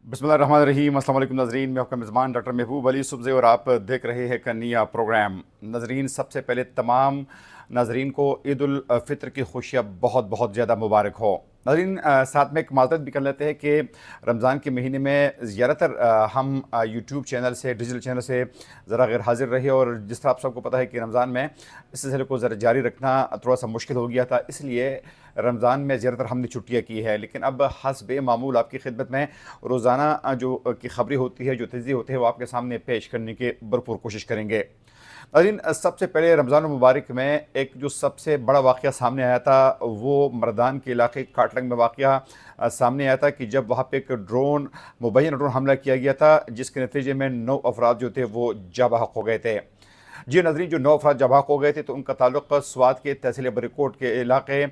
बिस्मिल्लाहिर्रहमानिर्रहीम। अस्सलाम वालेकुम नाज़रीन, मैं आपका मेज़बान डॉक्टर महबूब अली सुबज़े और आप देख रहे हैं कन्निया प्रोग्राम। नाज़रीन, सबसे पहले तमाम नाज़रीन को ईद उल फ़ितर की खुशियाँ बहुत बहुत ज़्यादा मुबारक हो। नाज़रीन, साथ में एक माज़रत भी कर लेते हैं कि रमज़ान के महीने में ज़्यादातर हम यूट्यूब चैनल से, डिजिटल चैनल से ज़रा गैर हाज़िर रहे, और जिस तरह आप सबको पता है कि रमज़ान में इस सिलसिले को ज़रा जारी रखना थोड़ा सा मुश्किल हो गया था, इसलिए रमज़ान में ज़्यादातर हमने छुट्टियाँ की है। लेकिन अब हस्बे मामूल आपकी खिदमत में रोज़ाना जो की खबरें होती है, जो तजज़िये होते हैं, वो आपके सामने पेश करने की भरपूर कोशिश करेंगे। नाज़रीन, सबसे पहले रमज़ान मुबारक में एक जो सबसे बड़ा वाक़या सामने आया था, वो मर्दान के इलाके काटलंग में वाक़या सामने आया था कि जब वहाँ पे एक ड्रोन, मुबैना ड्रोन हमला किया गया था, जिसके नतीजे में 9 अफराद जो थे वो जाँ बहक हो गए थे। जी नाज़रीन, जो 9 अफराद जाँ बहक हो गए थे, तो उनका ताल्लुक़ स्वात के तहसील बरिकोट के इलाके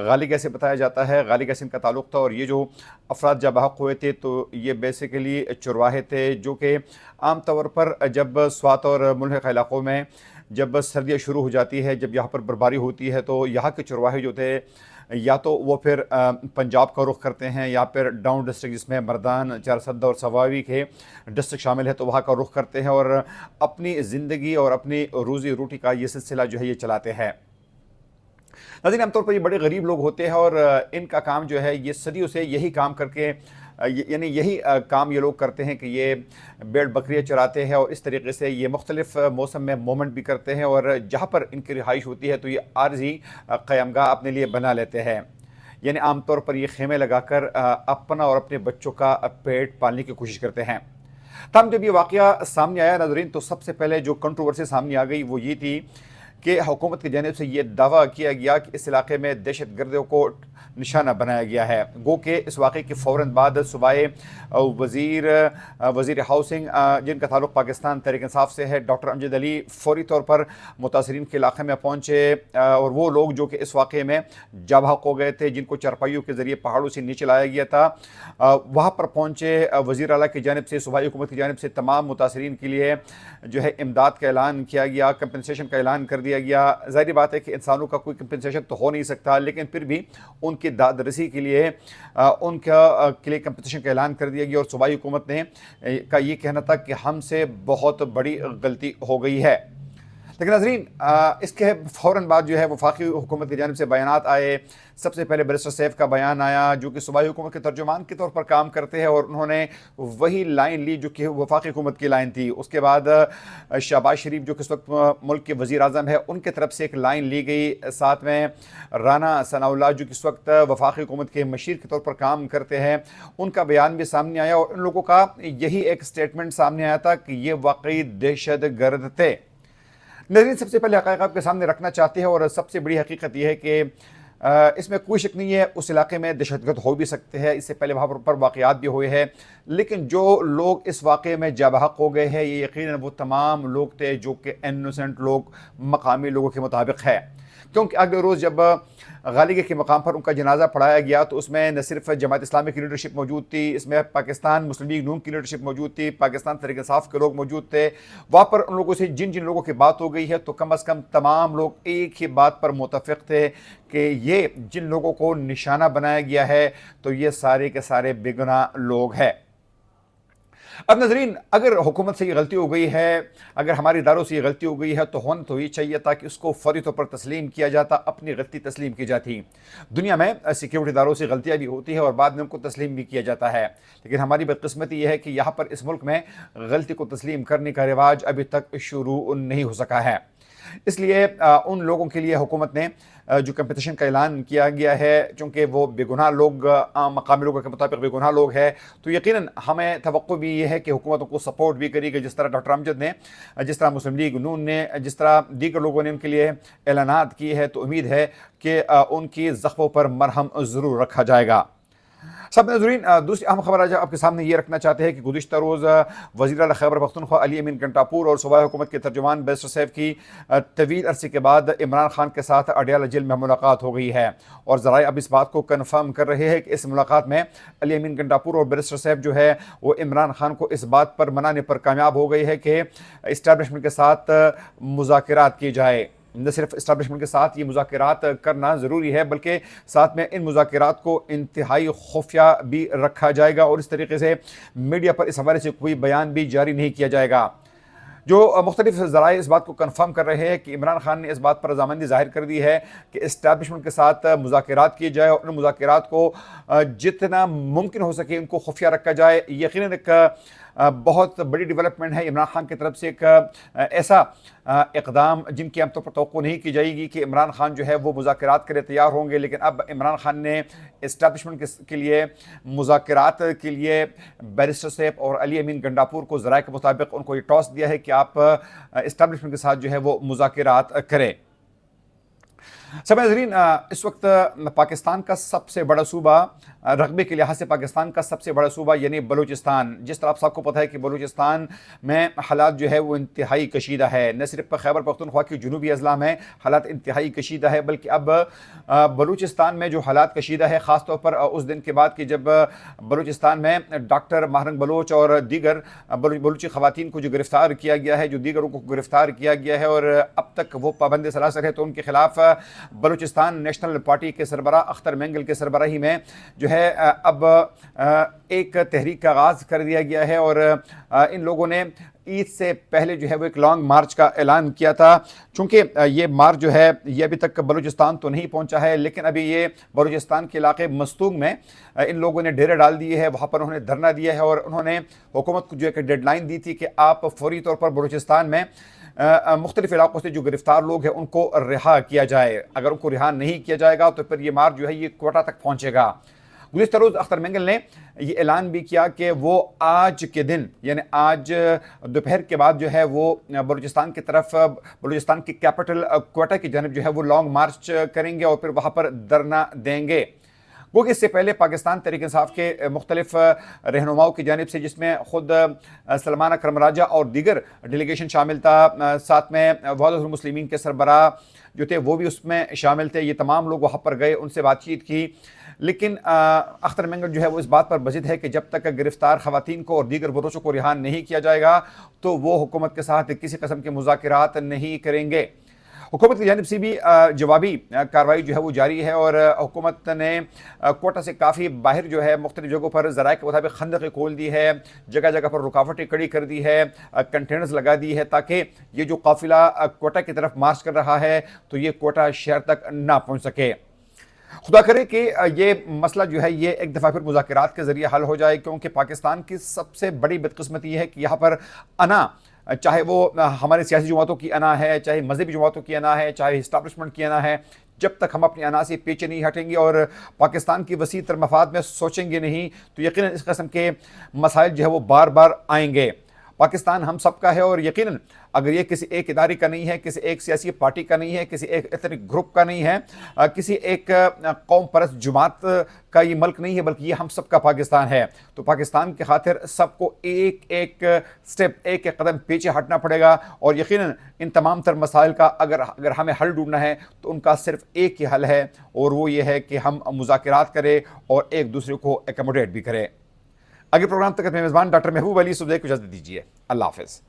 गालिका से बताया जाता है। गालिका से इनका ताल्लुक़ था, और ये जो अफराद जाँ बहक हुए थे, तो ये बेसिकली चरवाहे थे, जो कि आम तौर पर जब स्वात और मुल्हिक़ा इलाक़ों में जब सर्दियाँ शुरू हो जाती है, जब यहाँ पर बर्फ़बारी होती है, तो यहाँ के चरवाहे जो थे, या तो वो फिर पंजाब का रुख करते हैं, या फिर डाउन डिस्ट्रिक्ट जिसमें मर्दान, चारसद्दा और सवावी के डिस्ट्रिक्ट शामिल है, तो वहाँ का रुख करते हैं और अपनी ज़िंदगी और अपनी रोज़ी रोटी का ये सिलसिला जो है ये चलाते हैं। नाज़रीन, आमतौर पर ये बड़े गरीब लोग होते हैं, और इनका काम जो है ये सदियों से यही काम करके यानी यही काम ये लोग करते हैं कि ये भेड़ बकरियाँ चराते हैं, और इस तरीके से ये मुख्तलिफ़ मौसम में मूवमेंट भी करते हैं, और जहाँ पर इनकी रिहाइश होती है तो ये आर्ज़ी क़यामगाह अपने लिए बना लेते हैं। यानी आम तौर पर ये खेमे लगाकर अपना और अपने बच्चों का पेट पालने की कोशिश करते हैं। तब जब ये वाक़या सामने आया नाज़रीन, तो सबसे पहले जो कंट्रोवर्सी सामने आ गई वो ये थी कि हुकूमत की जानिब से ये दावा किया गया कि इस इलाके में दहशत गर्दों को निशाना बनाया गया है। गो के इस वाक़े के फ़ौरन बाद सूबाए वज़ीर हाउसिंग, जिनका ताल्लुक़ पाकिस्तान तहरीक इंसाफ से है, डॉक्टर अमजद अली फ़ौरी तौर पर मुतासरीन के इलाके में पहुँचे, और वो लोग जो कि इस वाक़े में जाँ बहक हो गए थे, जिनको चारपाइयों के ज़रिए पहाड़ों से नीचे लाया गया था, वहाँ पर पहुँचे। वज़ीर आला की जानिब से, सूबाई हुकूमत की जानिब से तमाम मुतासरीन के लिए जो है इमदाद का ऐलान किया गया, कंपनसेशन का ऐलान कर दिया गया। ज़ाहिर बात है कि इंसानों का कोई कंपनसेशन तो हो नहीं सकता, लेकिन फिर भी उनकी दाद रसी के लिए उनका के लिए कंपनसेशन का ऐलान कर दिया गया, और सूबाई हुकूमत ने का ये कहना था कि हमसे बहुत बड़ी गलती हो गई है। लेकिन नाज़रीन, इसके फ़ौरन बाद जो है वफाकी हुकूमत की जानिब से बयानात आए। सबसे पहले बैरिस्टर सैफ का बयान आया, जो कि सूबाई हुकूमत के तर्जुमान के तौर पर काम करते हैं, और उन्होंने वही लाइन ली जो कि वफाकी हुकूमत की लाइन थी। उसके बाद शहबाज शरीफ, जो कि इस वक्त मुल्क के वज़ीर आज़म है, उनकी तरफ से एक लाइन ली गई। साथ में राना सनाउल्लाह, जो कि इस वक्त वफाकी हुकूमत के मशीर के तौर पर काम करते हैं, उनका बयान भी सामने आया, और उन लोगों का यही एक स्टेटमेंट सामने आया था कि ये वाकई दहशत गर्द थे। नाज़रीन, सबसे पहले हक़ाइक़ आपके सामने रखना चाहते हैं, और सबसे बड़ी हकीकत यह है कि इसमें कोई शक नहीं है, उस इलाके में दहशतगर्द हो भी सकते हैं, इससे पहले वहाँ पर वाक़यात भी हुए हैं। लेकिन जो लोग इस वाक़े में जाँ बहक हो गए हैं, ये यकीनन वो तमाम लोग थे जो कि इनोसेंट लोग, मकामी लोगों के मुताबिक है। क्योंकि अगले रोज़ जब गालिका के मकाम पर उनका जनाजा पढ़ाया गया, तो उसमें न सिर्फ जमात इस्लामी की लीडरशिप मौजूद थी, इसमें पाकिस्तान मुस्लिम लीग नून की लीडरशिप मौजूद थी, पाकिस्तान तहरीक इंसाफ के लोग मौजूद थे। वहाँ पर उन लोगों से जिन जिन लोगों की बात हो गई है, तो कम अज़ कम तमाम लोग एक ही बात पर मुत्तफ़िक़ थे कि ये जिन लोगों को निशाना बनाया गया है, तो ये सारे के सारे बेगुनाह लोग हैं। अब नाज़रीन, अगर हुकूमत से ये गलती हो गई है, अगर हमारे इदारों से ये गलती हो गई है, तो होना तो ये चाहिए था कि उसको फौरी तौर पर तस्लीम किया जाता, अपनी गलती तस्लीम की जाती। दुनिया में सिक्योरिटी इदारों से गलतियाँ भी होती है, और बाद में उनको तस्लीम भी किया जाता है। लेकिन हमारी बदकिस्मती ये है कि यहाँ पर इस मुल्क में गलती को तस्लीम करने का रिवाज अभी तक शुरू नहीं हो सका है। इसलिए उन लोगों के लिए हुकूमत ने जो कंपटीशन का ऐलान किया गया है, चूँकि वो बेगुनाह लोग, मकामी लोगों के मुताबिक बेगुनाह लोग हैं, तो यकीनन हमें तवक्को भी ये है कि हुकूमत उनको सपोर्ट भी करेगी, जिस तरह डॉक्टर अमजद ने, जिस तरह मुस्लिम लीग नून ने, जिस तरह दीगर लोगों ने उनके लिए ऐलानात किए हैं। तो उम्मीद है कि उनकी ज़ख्मों पर मरहम ज़रूर रखा जाएगा। सब नाज़रीन, दूसरी अहम खबर आज आपके सामने ये रखना चाहते हैं कि गुज़िश्ता रोज़ वज़ीर आला खैबर पख्तूनख्वा अली अमीन गंटापुर और सूबाई हुकूमत के तर्जुमान बैरिस्टर सैफ की तवील अरसे के बाद इमरान खान के साथ अडयाला जेल में मुलाकात हो गई है, और ज़राए अब इस बात को कन्फर्म कर रहे हैं कि इस मुलाकात में अली अमीन गंटापुर और बैरिस्टर सैफ जो है वो इमरान खान को इस बात पर मनाने पर कामयाब हो गई है कि इस्टेब्लिशमेंट के साथ मुज़ाकरात किए जाए। نہ صرف اسٹیبلشمنٹ کے ساتھ یہ مذاکرات کرنا ضروری ہے بلکہ ساتھ میں ان مذاکرات کو انتہائی خفیہ بھی رکھا جائے گا اور اس طریقے سے میڈیا پر اس حوالے سے کوئی بیان بھی جاری نہیں کیا جائے گا۔ جو مختلف ذرائع اس بات کو کنفرم کر رہے ہیں کہ عمران خان نے اس بات پر رضامندی ظاہر کر دی ہے کہ اسٹیبلشمنٹ کے ساتھ مذاکرات کیے جائے اور ان مذاکرات کو جتنا ممکن ہو سکے ان کو خفیہ رکھا جائے۔ یقیناً ایک بہت بڑی ڈیولپمنٹ ہے عمران خان کی طرف سے، ایک ایسا اقدام جن کی عام طور پر توقع نہیں کی جائے گی کہ عمران خان جو ہے وہ مذاکرات کے لیے تیار ہوں گے، لیکن اب عمران خان نے اسٹیبلشمنٹ کے لیے مذاکرات کے لیے بیرسٹر سیف اور علی امین گنڈاپور کو ذرائع کے مطابق ان کو یہ ٹاس دیا ہے کہ آپ اسٹیبلشمنٹ کے ساتھ جو ہے وہ مذاکرات کریں۔ سامعین ناظرین، اس وقت پاکستان کا سب سے بڑا صوبہ، رقبے کے لحاظ سے پاکستان کا سب سے بڑا صوبہ یعنی بلوچستان، جس طرح آپ سب کو پتہ ہے کہ بلوچستان میں حالات جو ہے وہ انتہائی کشیدہ ہے۔ نہ صرف خیبر پختونخوا کی جنوبی اضلاع میں حالات انتہائی کشیدہ ہے بلکہ اب بلوچستان میں جو حالات کشیدہ ہے، خاص طور پر اس دن کے بعد کہ جب بلوچستان میں ڈاکٹر ماہرنگ بلوچ اور دیگر بلوچی خواتین کو جو گرفتار کیا گیا ہے، جو دیگروں کو گرفتار کیا گیا ہے اور اب تک وہ پابند سلاسل ہے، تو ان کے خلاف بلوچستان نیشنل پارٹی کے سربراہ اختر مینگل کے سربراہی میں جو ہے اب ایک تحریک کا آغاز کر دیا گیا ہے اور ان لوگوں نے عید سے پہلے جو ہے وہ ایک لانگ مارچ کا اعلان کیا تھا۔ چونکہ یہ مارچ جو ہے یہ ابھی تک بلوچستان تو نہیں پہنچا ہے، لیکن ابھی یہ بلوچستان کے علاقے مستونگ میں ان لوگوں نے ڈیرے ڈال دیے ہیں، وہاں پر انہوں نے دھرنا دیا ہے اور انہوں نے حکومت کو جو ایک ڈیڈ لائن دی تھی کہ آپ فوری طور پر بلوچستان میں مختلف علاقوں سے جو گرفتار لوگ ہیں ان کو رہا کیا جائے۔ اگر ان کو رہا نہیں کیا جائے گا تو پھر یہ مارچ جو ہے یہ کوئٹہ تک پہنچے گا۔ گزشتہ روز اختر مینگل نے یہ اعلان بھی کیا کہ وہ آج کے دن یعنی آج دوپہر کے بعد جو ہے وہ بلوچستان کی طرف، بلوچستان کی کیپٹل کوئٹہ کی جانب جو ہے وہ لانگ مارچ کریں گے اور پھر وہاں پر دھرنا دیں گے۔ وہ کہ اس سے پہلے پاکستان تحریک انصاف کے مختلف رہنماؤں کی جانب سے، جس میں خود سلمان اکرم راجہ اور دیگر ڈیلیگیشن شامل تھا، ساتھ میں وحدت المسلمین کے سربراہ جو تھے وہ بھی اس میں شامل تھے، یہ تمام لوگ وہاں پر گئے، ان سے بات چیت کی، لیکن اختر مینگل جو ہے وہ اس بات پر بضد ہے کہ جب تک گرفتار خواتین کو اور دیگر بلوچوں کو رہا نہیں کیا جائے گا تو وہ حکومت کے ساتھ کسی قسم کے مذاکرات نہیں کریں گے۔ حکومت کی جانب سے بھی جوابی کارروائی جو ہے وہ جاری ہے اور حکومت نے کوئٹہ سے کافی باہر جو ہے مختلف جگہوں پر ذرائع کے مطابق خندقیں کھول دی ہے، جگہ جگہ پر رکاوٹیں کھڑی کر دی ہے، کنٹینرز لگا دی ہے تاکہ یہ جو قافلہ کوئٹہ کی طرف مارچ کر رہا ہے تو یہ کوئٹہ شہر تک نہ پہنچ سکے۔ خدا کرے کہ یہ مسئلہ جو ہے یہ ایک دفعہ پھر مذاکرات کے ذریعے حل ہو جائے، کیونکہ پاکستان کی سب سے بڑی بدقسمتی یہ ہے کہ یہاں پر انا، چاہے وہ ہمارے سیاسی جماعتوں کی انا ہے، چاہے مذہبی جماعتوں کی انا ہے، چاہے اسٹیبلشمنٹ کی انا ہے، جب تک ہم اپنی انا سے پیچھے نہیں ہٹیں گے اور پاکستان کی وسیع تر مفاد میں سوچیں گے نہیں تو یقیناً اس قسم کے مسائل جو ہے وہ بار بار آئیں گے۔ پاکستان ہم سب کا ہے اور یقیناً اگر یہ کسی ایک ادارے کا نہیں ہے، کسی ایک سیاسی پارٹی کا نہیں ہے، کسی ایک ایتھنک گروپ کا نہیں ہے، کسی ایک قوم پرست جماعت کا یہ ملک نہیں ہے، بلکہ یہ ہم سب کا پاکستان ہے، تو پاکستان کی خاطر سب کو ایک ایک سٹیپ، ایک ایک قدم پیچھے ہٹنا پڑے گا اور یقیناً ان تمام تر مسائل کا اگر ہمیں حل ڈھونڈنا ہے تو ان کا صرف ایک ہی حل ہے اور وہ یہ ہے کہ ہم مذاکرات کریں اور ایک دوسرے کو ایکوموڈیٹ بھی کریں۔ اگلے پروگرام تک اپنے میزبان ڈاکٹر محبوب علی صبح کو اجازت دیجیے۔ اللہ حافظ۔